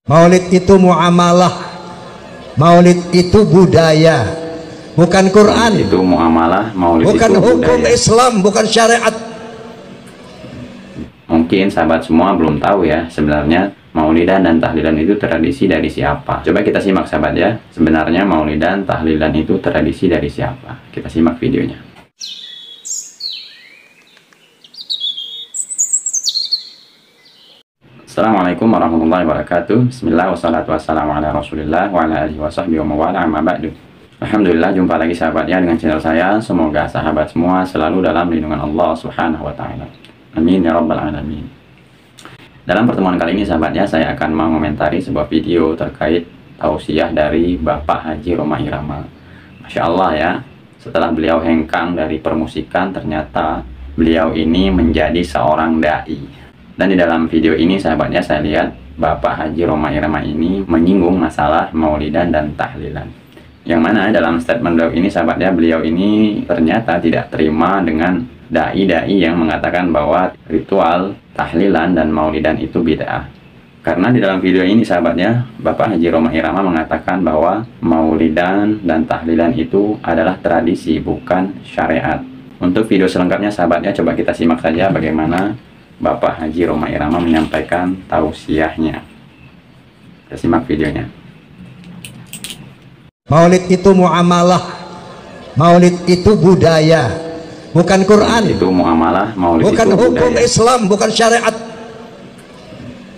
Maulid itu muamalah, maulid itu budaya, bukan Quran. Itu muamalah, maulid bukan itu hukum budaya. Islam, bukan syariat. Mungkin sahabat semua belum tahu ya, sebenarnya maulidan dan tahlilan itu tradisi dari siapa. Coba kita simak sahabat ya, sebenarnya maulidan, tahlilan itu tradisi dari siapa. Kita simak videonya. Assalamualaikum warahmatullahi wabarakatuh. Bismillah wassalatu wassalamu ala rasulillah wa ala alihi wa sahbihi wa mawala amma ba'du. Alhamdulillah, jumpa lagi sahabat ya dengan channel saya. Semoga sahabat semua selalu dalam lindungan Allah subhanahu wa ta'ala. Amin ya rabbal alamin. Dalam pertemuan kali ini sahabat ya, saya akan mengomentari sebuah video terkait tausiah dari Bapak Haji Rhoma Irama. Masya Allah ya, setelah beliau hengkang dari permusikan, ternyata beliau ini menjadi seorang da'i. Dan di dalam video ini sahabatnya, saya lihat Bapak Haji Rhoma Irama ini menyinggung masalah maulidan dan tahlilan. Yang mana dalam statement beliau ini sahabatnya, beliau ini ternyata tidak terima dengan dai-dai yang mengatakan bahwa ritual tahlilan dan maulidan itu bid'ah. Karena di dalam video ini sahabatnya, Bapak Haji Rhoma Irama mengatakan bahwa maulidan dan tahlilan itu adalah tradisi, bukan syariat. Untuk video selengkapnya sahabatnya, coba kita simak saja bagaimana Bapak Haji Rhoma Irama menyampaikan tausiahnya. Kita simak videonya. Maulid itu muamalah, maulid itu budaya, bukan Quran. Itu muamalah, maulid bukan itu hukum budaya. Islam, bukan syariat.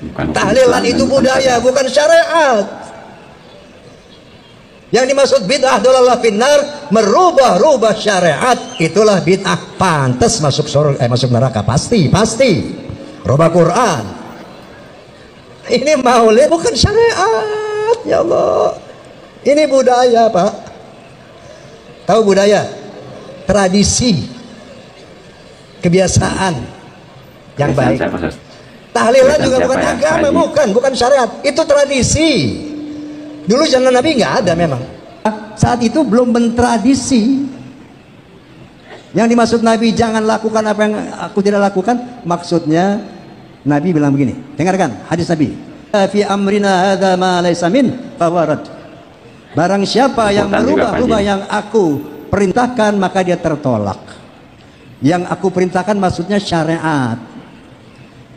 Bukan Tahlilan itu budaya, bukan syariat. Yang dimaksud bid'ah dolalah finnar, merubah-rubah syariat, itulah bid'ah. Pantas masuk surga, masuk neraka, pasti. Rubah Quran. Ini maulid bukan syariat, ya Allah. Ini budaya, Pak. Tahu budaya? Tradisi, kebiasaan yang baik. Tahlilan juga bukan agama, bukan syariat. Itu tradisi. Dulu zaman Nabi nggak ada memang. Saat itu belum mentradisi. Yang dimaksud Nabi jangan lakukan apa yang aku tidak lakukan, maksudnya Nabi bilang begini. Dengarkan hadis Nabi. Fi amrina hadza ma laysa min fawarad. Barang siapa yang merubah-rubah yang aku perintahkan, maka dia tertolak. Yang aku perintahkan maksudnya syariat.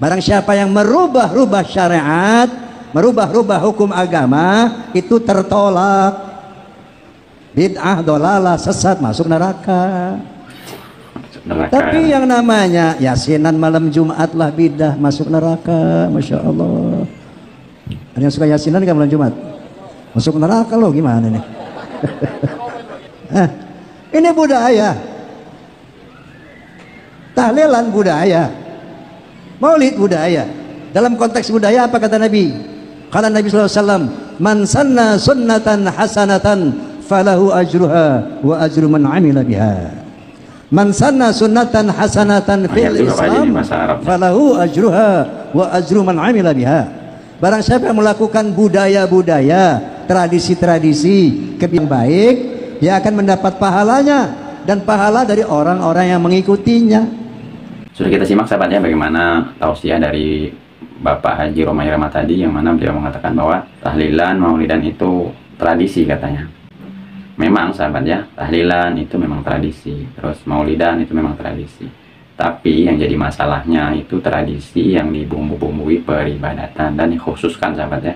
Barang siapa yang merubah-rubah syariat, merubah-rubah hukum agama, itu tertolak. Bid'ah, dolalah, sesat, masuk neraka. Tapi yang namanya yasinan malam Jumat lah bid'ah, masuk neraka. Masya Allah. Ada yang suka yasinan kan malam Jumat? Masuk neraka loh, gimana nih? Ini budaya. Tahlilan budaya, maulid budaya. Dalam konteks budaya apa kata Nabi? Kata Nabi SAW, man sanna sunnatan hasanatan falahu ajruha wa ajru man amila biha. Man sanna sunnatan hasanatan fil Islam falahu ajruha wa ajru man amila biha. Barang siapa yang melakukan budaya-budaya, tradisi-tradisi kebiasaan baik, dia akan mendapat pahalanya dan pahala dari orang-orang yang mengikutinya. Sudah kita simak sahabatnya bagaimana tausiah dari Bapak Haji Rhoma Irama tadi, yang mana beliau mengatakan bahwa tahlilan, maulidan itu tradisi katanya. Memang sahabat ya, tahlilan itu memang tradisi, terus maulidan itu memang tradisi. Tapi yang jadi masalahnya itu tradisi yang dibumbu-bumbui peribadatan dan dikhususkan sahabat ya.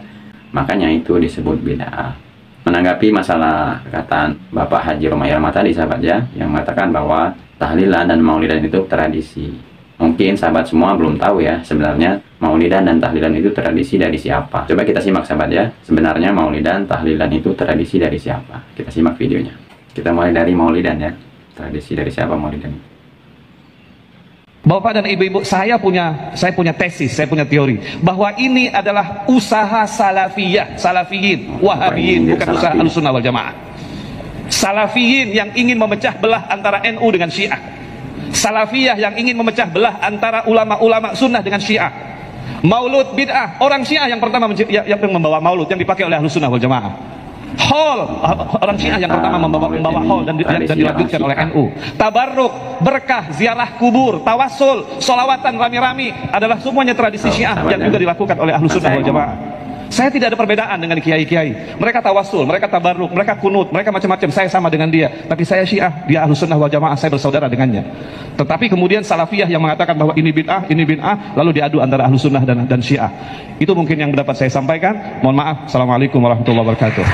Makanya itu disebut bid'ah. Menanggapi masalah perkataan Bapak Haji Rhoma Irama tadi sahabat ya, yang mengatakan bahwa tahlilan dan maulidan itu tradisi. Mungkin sahabat semua belum tahu ya, sebenarnya maulidan dan tahlilan itu tradisi dari siapa. Coba kita simak sahabat ya, sebenarnya maulidan, tahlilan itu tradisi dari siapa. Kita simak videonya. Kita mulai dari maulidan ya. Tradisi dari siapa maulidan? Bapak dan ibu-ibu, saya punya tesis, saya punya teori bahwa ini adalah usaha salafiyah, salafiyin, wahabiyin, bukan usaha Ahlussunnah wal Jamaah. Salafiyin yang ingin memecah belah antara NU dengan Syiah. Salafiyah yang ingin memecah belah antara ulama-ulama sunnah dengan Syiah. Maulud bid'ah, orang Syiah yang pertama yang membawa maulud yang dipakai oleh Ahlussunnah wal Jamaah. Hall, orang Syiah yang pertama membawa hall dan dilanjutkan oleh NU. Tabarruk, berkah, ziarah kubur, tawasul, solawatan rami-rami adalah semuanya tradisi Syiah yang juga dilakukan oleh Ahlussunnah wal Jamaah. Saya tidak ada perbedaan dengan kiai-kiai. Mereka tawasul, mereka tabarruk, mereka kunut, mereka macam-macam. Saya sama dengan dia. Tapi saya Syiah, dia Ahlus Sunnah wal Jamaah, saya bersaudara dengannya. Tetapi kemudian Salafiyah yang mengatakan bahwa ini bid'ah, lalu diadu antara Ahlus Sunnah dan Syiah. Itu mungkin yang dapat saya sampaikan. Mohon maaf. Assalamualaikum warahmatullahi wabarakatuh.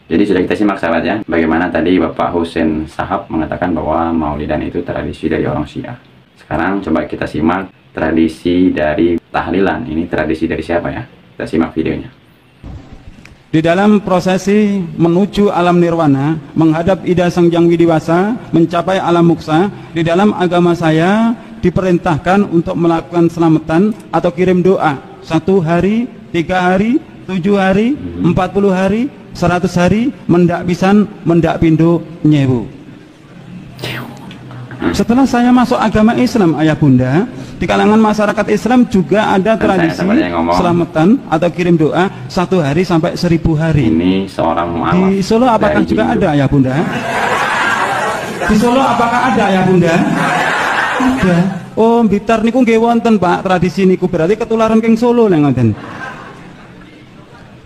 Jadi sudah kita simak sahabat ya, bagaimana tadi Bapak Husain Shahab mengatakan bahwa Maulidan itu tradisi dari orang Syiah. Sekarang coba kita simak tradisi dari tahlilan. Ini tradisi dari siapa ya? Kita simak videonya. Di dalam prosesi menuju alam nirwana, menghadap Ida Sang Hyang Widiwasa, mencapai alam moksa, di dalam agama saya diperintahkan untuk melakukan selamatan atau kirim doa 1 hari, 3 hari, 7 hari, 40 hari, 100 hari, mendak pisan, mendak pindo, nyewu. Setelah saya masuk agama Islam, ayah bunda, di kalangan masyarakat Islam juga ada tradisi selamatan atau kirim doa 1 hari sampai 1000 hari. Ini seorang mu'alaf. Di Solo apakah juga ada, ayah bunda? Di Solo apakah ada, ayah bunda? Ada. Oh, Blitar niku nggih wonten, Pak, tradisi niku berarti ketularan keng Solo lho ngoten.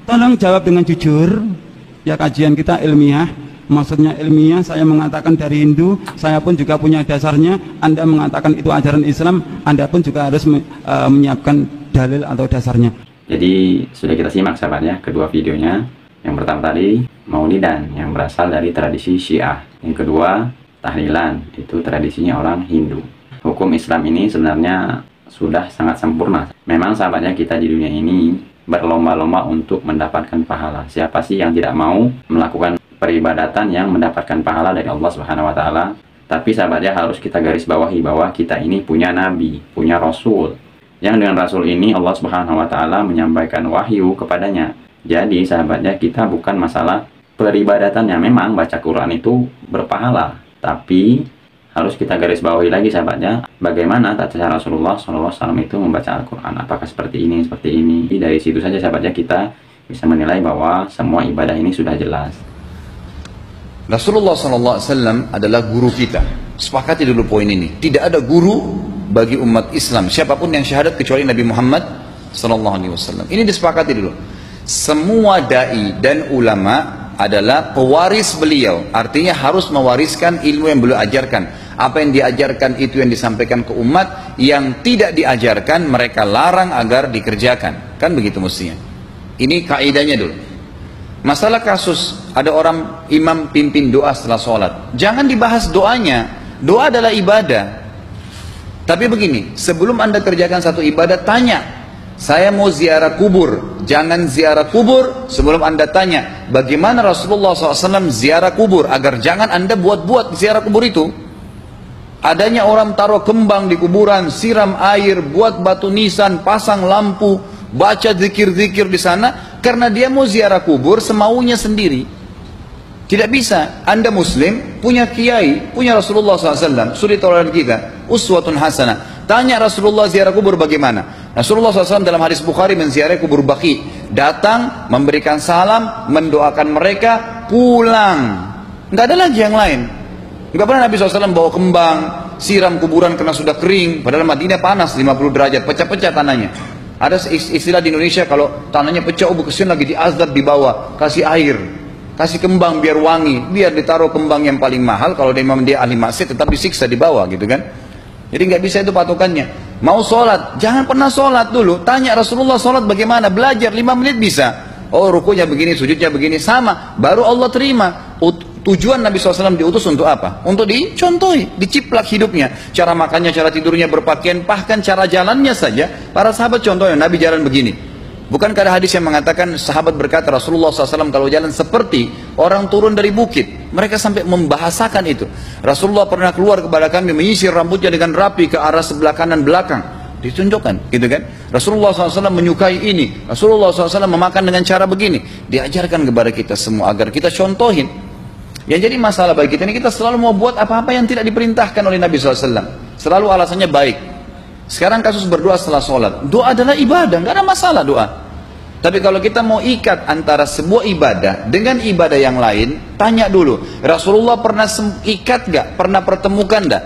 Tolong jawab dengan jujur. Ya, kajian kita ilmiah. Maksudnya ilmiah, saya mengatakan dari Hindu, saya pun juga punya dasarnya. Anda mengatakan itu ajaran Islam, Anda pun juga harus menyiapkan dalil atau dasarnya. Jadi sudah kita simak sahabatnya kedua videonya. Yang pertama tadi Maulidan yang berasal dari tradisi Syiah. Yang kedua tahlilan, itu tradisinya orang Hindu. Hukum Islam ini sebenarnya sudah sangat sempurna. Memang sahabatnya kita di dunia ini berlomba-lomba untuk mendapatkan pahala. Siapa sih yang tidak mau melakukan peribadatan yang mendapatkan pahala dari Allah Subhanahu wa taala? Tapi sahabatnya harus kita garis bawahi bahwa kita ini punya nabi, punya rasul. Yang dengan rasul ini Allah Subhanahu wa taala menyampaikan wahyu kepadanya. Jadi sahabatnya kita bukan masalah peribadatan yang memang baca Quran itu berpahala, tapi harus kita garis bawahi lagi sahabatnya, bagaimana tata cara Rasulullah SAW itu membaca Al-Quran. Apakah seperti ini, seperti ini. Dari situ saja sahabatnya kita bisa menilai bahwa semua ibadah ini sudah jelas. Rasulullah SAW adalah guru kita. Sepakati dulu poin ini. Tidak ada guru bagi umat Islam siapapun yang syahadat kecuali Nabi Muhammad SAW. Ini disepakati dulu. Semua dai dan ulama adalah pewaris beliau, artinya harus mewariskan ilmu yang beliau ajarkan. Apa yang diajarkan itu yang disampaikan ke umat, yang tidak diajarkan mereka larang agar dikerjakan. Kan begitu mestinya. Ini kaidahnya dulu. Masalah kasus ada orang imam pimpin doa setelah sholat, jangan dibahas doanya. Doa adalah ibadah. Tapi begini, sebelum Anda kerjakan satu ibadah, tanya, saya mau ziarah kubur. Jangan ziarah kubur sebelum Anda tanya bagaimana Rasulullah SAW ziarah kubur, agar jangan Anda buat-buat ziarah kubur itu. Adanya orang taruh kembang di kuburan, siram air, buat batu nisan, pasang lampu, baca zikir-zikir di sana karena dia mau ziarah kubur semaunya sendiri. Tidak bisa. Anda Muslim, punya kiai, punya Rasulullah SAW, suri tauladan kita, uswatun hasanah. Tanya Rasulullah ziarah kubur bagaimana? Rasulullah SAW dalam hadis Bukhari menziarahi kubur Baqi. Datang, memberikan salam, mendoakan mereka, pulang. Nggak ada lagi yang lain. Nggak pernah Nabi SAW bawa kembang, siram kuburan karena sudah kering. Padahal Madinah panas 50 derajat, pecah-pecah tanahnya. Ada istilah di Indonesia kalau tanahnya pecah, kesian lagi diazab di bawah, kasih air, kasih kembang biar wangi, biar ditaruh kembang yang paling mahal. Kalau dia ahli maksiat tetap disiksa di bawah gitu kan. Jadi nggak bisa itu patokannya. Mau sholat, jangan pernah sholat dulu. Tanya Rasulullah sholat bagaimana, belajar 5 menit bisa. Oh rukunya begini, sujudnya begini, sama. Baru Allah terima. Tujuan Nabi SAW diutus untuk apa? Untuk dicontohi, diciplak hidupnya. Cara makannya, cara tidurnya, berpakaian, bahkan cara jalannya saja. Para sahabat contohnya, Nabi jalan begini. Bukankah ada hadis yang mengatakan, sahabat berkata Rasulullah SAW kalau jalan seperti orang turun dari bukit. Mereka sampai membahasakan itu. Rasulullah pernah keluar kepada kami, menyisir rambutnya dengan rapi ke arah sebelah kanan belakang. Ditunjukkan, gitu kan? Rasulullah SAW menyukai ini. Rasulullah SAW memakan dengan cara begini. Diajarkan kepada kita semua agar kita contohin. Yang jadi masalah bagi kita ini, kita selalu mau buat apa-apa yang tidak diperintahkan oleh Nabi SAW. Selalu alasannya baik. Sekarang kasus berdoa setelah sholat. Doa adalah ibadah, nggak ada masalah doa. Tapi kalau kita mau ikat antara sebuah ibadah dengan ibadah yang lain, tanya dulu, Rasulullah pernah ikat nggak? Pernah pertemukan nggak?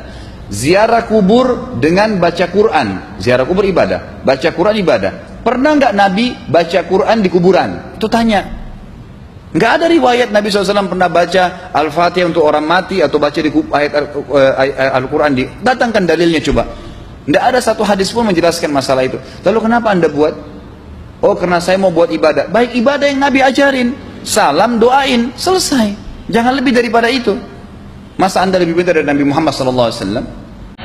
Ziarah kubur dengan baca Quran. Ziarah kubur ibadah, baca Quran ibadah. Pernah nggak Nabi baca Quran di kuburan? Itu tanya. Nggak ada riwayat Nabi SAW pernah baca Al-Fatihah untuk orang mati atau baca di ayat Al-Quran. Datangkan dalilnya coba. Nggak ada satu hadis pun menjelaskan masalah itu. Lalu kenapa Anda buat? Oh, karena saya mau buat ibadah. Baik, ibadah yang Nabi ajarin. Salam, doain, selesai. Jangan lebih daripada itu. Masa Anda lebih pintar dari Nabi Muhammad SAW?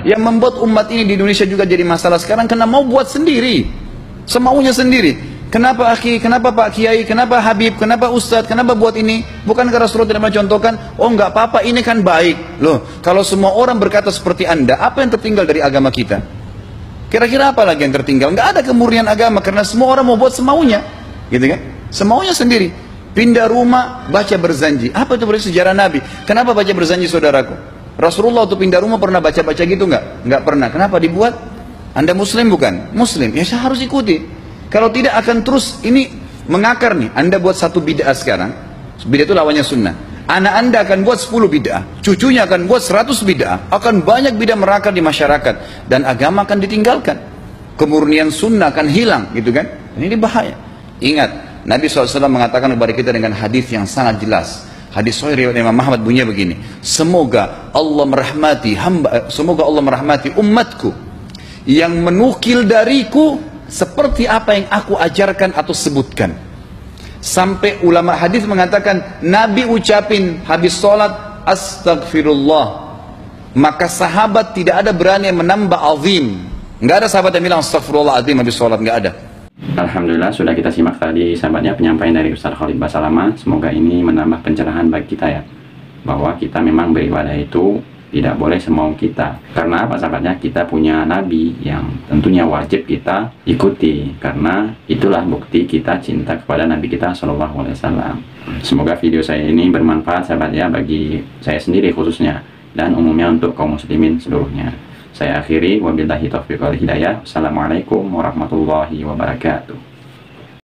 Yang membuat umat ini di Indonesia juga jadi masalah sekarang karena mau buat sendiri, semaunya sendiri. Kenapa akhi, kenapa Pak Kiai, kenapa Habib, kenapa Ustadz, kenapa buat ini? Bukankah Rasulullah tidak mencontohkan? Oh nggak apa-apa, ini kan baik. Loh, kalau semua orang berkata seperti Anda, apa yang tertinggal dari agama kita? Kira-kira apa lagi yang tertinggal? Nggak ada kemurnian agama karena semua orang mau buat semaunya, gitu kan? Semaunya sendiri. Pindah rumah, baca berzanji. Apa itu berarti sejarah Nabi? Kenapa baca berzanji, saudaraku? Rasulullah waktu pindah rumah pernah baca-baca gitu nggak? Nggak pernah. Kenapa dibuat? Anda Muslim bukan? Muslim. Ya saya harus ikuti. Kalau tidak akan terus ini mengakar nih. Anda buat satu bid'ah sekarang. Bid'ah itu lawannya sunnah. Anak Anda akan buat 10 bid'ah. Cucunya akan buat 100 bid'ah. Akan banyak bid'ah merakar di masyarakat. Dan agama akan ditinggalkan. Kemurnian sunnah akan hilang. Gitu kan? Ini bahaya. Ingat, Nabi SAW mengatakan kepada kita dengan hadis yang sangat jelas. Hadis sahih riwayat Imam Ahmad bunyinya begini. Semoga Allah merahmati umatku yang menukil dariku seperti apa yang aku ajarkan atau sebutkan. Sampai ulama hadis mengatakan Nabi ucapin habis sholat astagfirullah, maka sahabat tidak ada berani yang menambah azim. Nggak ada sahabat yang bilang astagfirullah azim habis sholat, nggak ada. Alhamdulillah sudah kita simak tadi sahabatnya penyampaian dari Ustaz Khalid Basalamah. Semoga ini menambah pencerahan bagi kita ya, bahwa kita memang beribadah itu tidak boleh semau kita. Karena apa sahabatnya? Kita punya Nabi yang tentunya wajib kita ikuti, karena itulah bukti kita cinta kepada Nabi kita SAW. Semoga video saya ini bermanfaat sahabatnya, bagi saya sendiri khususnya dan umumnya untuk kaum muslimin seluruhnya. Saya akhiri, wabillahi taufiq wal hidayah. Assalamualaikum warahmatullahi wabarakatuh.